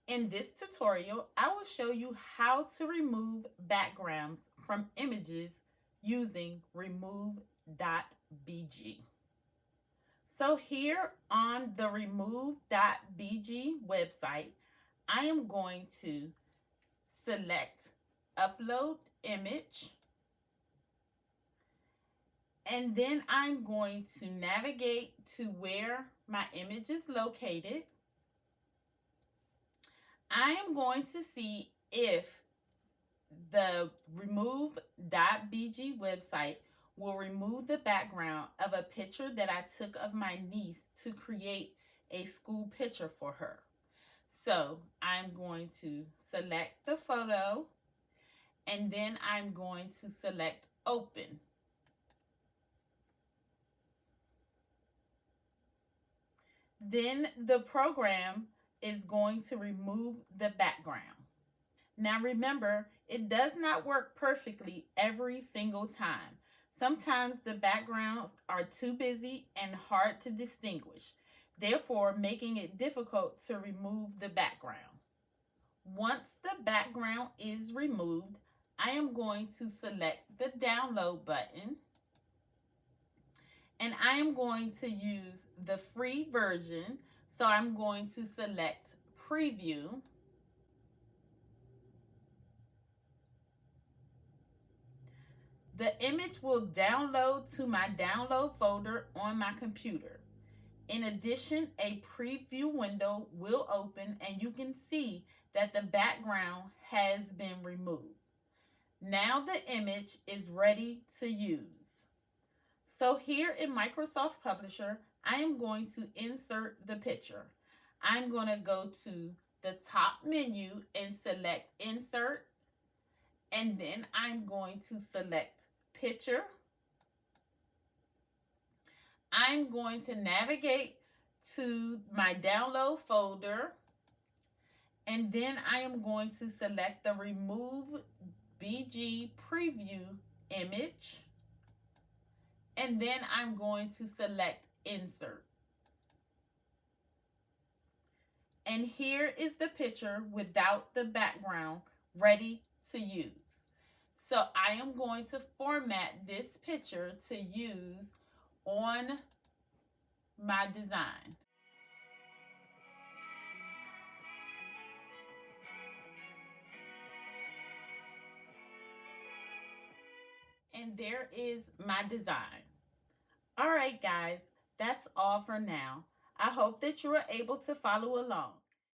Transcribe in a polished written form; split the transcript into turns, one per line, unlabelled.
In this tutorial, I will show you how to remove backgrounds from images using Remove.Bg. So here on the Remove.Bg website, I am going to select Upload Image, and then I'm going to navigate to where my image is located. I am going to see if the Remove.Bg website will remove the background of a picture that I took of my niece to create a school picture for her. So I'm going to select the photo, and then I'm going to select Open. Then the program is going to remove the background. Now remember, it does not work perfectly every single time. Sometimes the backgrounds are too busy and hard to distinguish, therefore making it difficult to remove the background. Once the background is removed, I am going to select the download button, and I am going to use the free version. So I'm going to select Preview. The image will download to my download folder on my computer. In addition, a preview window will open and you can see that the background has been removed. Now the image is ready to use. So here in Microsoft Publisher, I am going to insert the picture. I'm going to go to the top menu and select Insert, and then I'm going to select Picture. I'm going to navigate to my download folder, and then I am going to select the Remove.Bg preview image, and then I'm going to select Insert. And here is the picture without the background ready to use. So I am going to format this picture to use on my design. And there is my design. All right, guys, that's all for now. I hope that you were able to follow along.